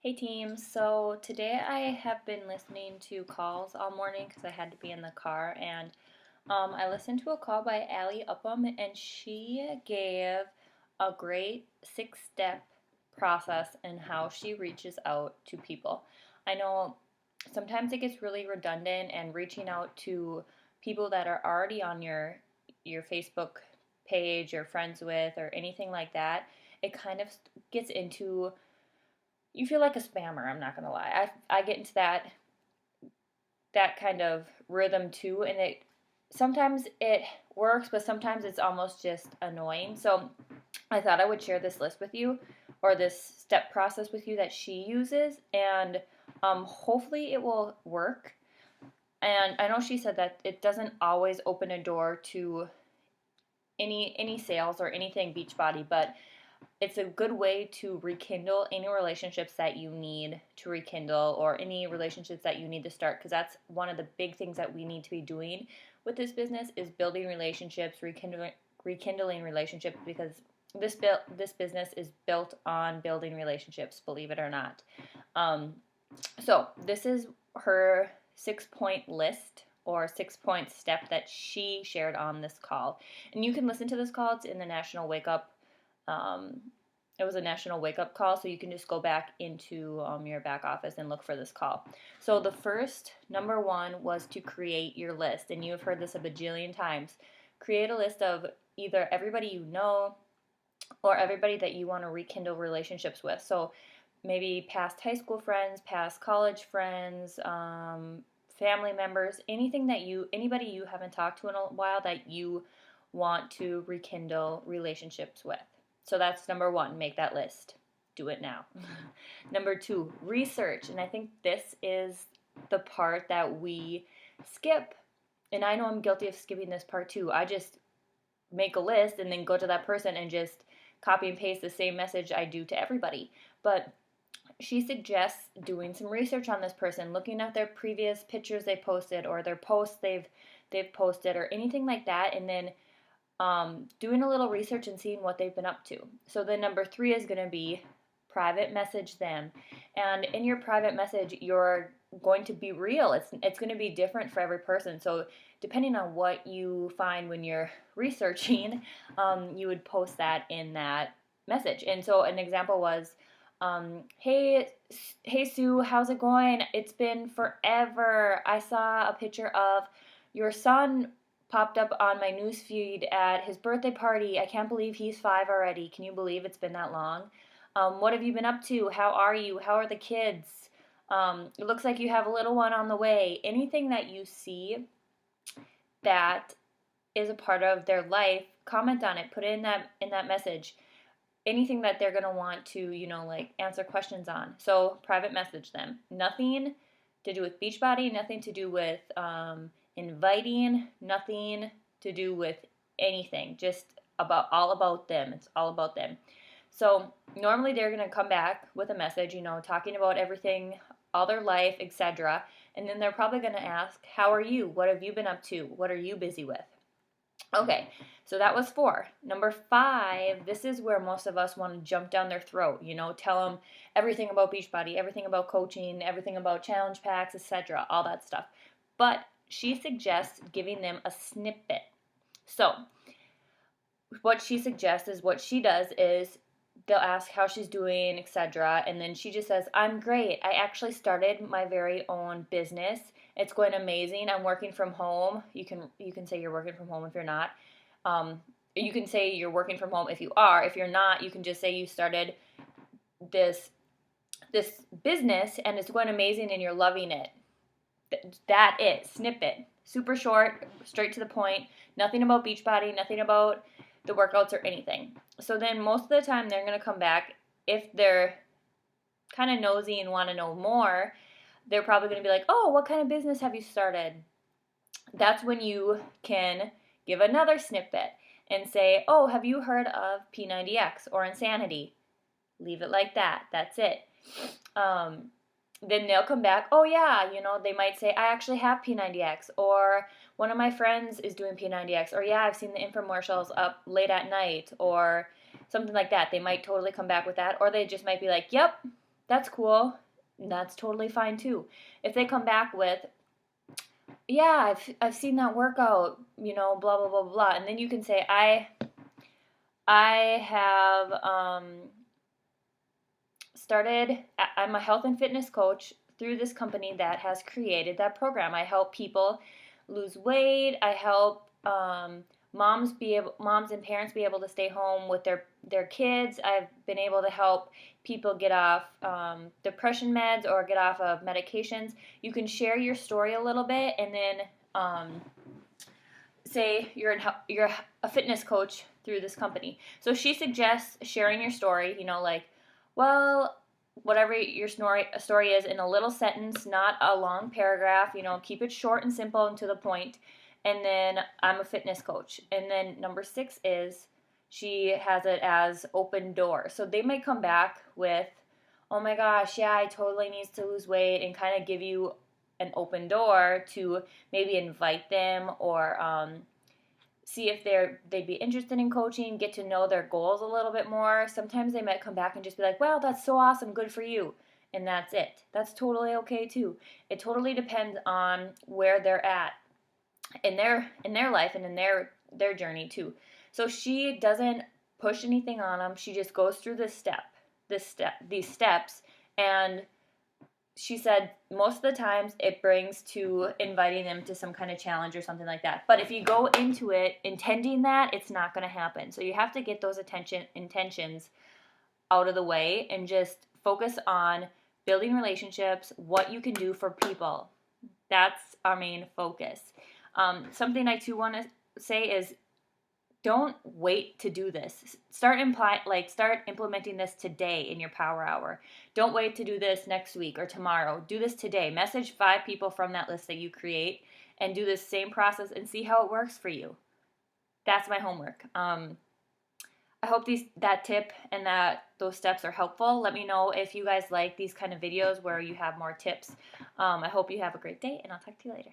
Hey team, so today I have been listening to calls all morning because I had to be in the car, and I listened to a call by Allie Upham, and she gave a great 6-step process in how she reaches out to people. I know sometimes it gets really redundant, and reaching out to people that are already on your Facebook page, you're friends with, or anything like that, it kind of gets into you feel like a spammer. I'm not gonna lie. I get into that kind of rhythm too, and it sometimes it works, but sometimes it's almost just annoying. So I thought I would share this list with you, or this step process with you that she uses, and hopefully it will work. And I know she said that it doesn't always open a door to any sales or anything Beachbody, but it's a good way to rekindle any relationships that you need to rekindle, or any relationships that you need to start, because that's one of the big things that we need to be doing with this business is building relationships, rekindling relationships, because this business is built on building relationships, believe it or not. So this is her 6-point list, or 6-point step that she shared on this call, and you can listen to this call. It's in the National Wake Up. um, it was a National Wake Up call, so you can just go back into your back office and look for this call. So the first, number one, was to create your list, and you have heard this a bajillion times. Create a list of either everybody you know or everybody that you want to rekindle relationships with. So maybe past high school friends, past college friends, family members, anybody you haven't talked to in a while that you want to rekindle relationships with. So that's number one, make that list. Do it now. Number two, research. And I think this is the part that we skip. And I know I'm guilty of skipping this part too. I just make a list and then go to that person and just copy and paste the same message I do to everybody. But she suggests doing some research on this person, looking at their previous pictures they posted, or their posts they've posted, or anything like that, and then doing a little research and seeing what they've been up to. So then number three is going to be private message them, and in your private message, you're going to be real. It's going to be different for every person. So depending on what you find when you're researching, you would post that in that message. And so an example was, hey Sue, how's it going? It's been forever. I saw a picture of your son popped up on my newsfeed at his birthday party. I can't believe he's 5 already. Can you believe it's been that long? What have you been up to? How are you? How are the kids? It looks like you have a little one on the way. Anything that you see that is a part of their life, comment on it. Put it in that message. Anything that they're gonna want to, like answer questions on. So private message them. Nothing to do with Beachbody. Nothing to do with inviting. Nothing to do with anything. Just all about them. It's all about them. So normally they're gonna come back with a message, talking about everything, all their life, etc. And then they're probably gonna ask, "How are you? What have you been up to? What are you busy with?" Okay, so that was 4. Number 5, this is where most of us want to jump down their throat, tell them everything about Beachbody, everything about coaching, everything about challenge packs, etc., all that stuff. But she suggests giving them a snippet. So what she suggests is, what she does is, they'll ask how she's doing, etc., and then she just says, "I'm great. I actually started my very own business. It's going amazing. I'm working from home." You can say you're working from home if you're not. You can say you're working from home if you are. If you're not, you can just say you started this business and it's going amazing and you're loving it. That is snippet. Super short, straight to the point. Nothing about Beachbody, nothing about the workouts or anything. So then most of the time they're going to come back. If they're kind of nosy and want to know more, they're probably going to be like, "Oh, what kind of business have you started?" That's when you can give another snippet and say, "Oh, have you heard of P90X or Insanity?" Leave it like that. That's it. Then they'll come back, "Oh yeah," they might say, "I actually have P90X," or "One of my friends is doing P90X," or "Yeah, I've seen the infomercials up late at night," or something like that. They might totally come back with that, or they just might be like, "Yep, that's cool. That's totally fine too. If they come back with, yeah, I've seen that workout, blah blah blah blah, and then you can say, I have started. I'm a health and fitness coach through this company that has created that program. I help people lose weight. I help moms and parents be able to stay home with their kids. I've been able to help people get off depression meds or get off of medications. You can share your story a little bit, and then say you're a fitness coach through this company. So she suggests sharing your story. Like, well, whatever your story is, in a little sentence, not a long paragraph. Keep it short and simple and to the point. And then I'm a fitness coach. And then number 6 is she has it as open door. So they might come back with, oh my gosh, yeah, I totally needs to lose weight, and kind of give you an open door to maybe invite them, or see if they'd be interested in coaching, get to know their goals a little bit more. Sometimes they might come back and just be like, well, that's so awesome, good for you, and that's it. That's totally okay too. It totally depends on where they're at in their life and in their journey too. So she doesn't push anything on them. She just goes through these steps, and she said most of the times it brings to inviting them to some kind of challenge or something like that. But if you go into it intending that, it's not going to happen. So you have to get those intentions out of the way and just focus on building relationships, what you can do for people. That's our main focus. Something I too want to say is, don't wait to do this. Start implementing this today in your power hour. Don't wait to do this next week or tomorrow. Do this today. Message 5 people from that list that you create and do this same process and see how it works for you. That's my homework. I hope that tip and those steps are helpful. Let me know if you guys like these kind of videos where you have more tips. I hope you have a great day, and I'll talk to you later.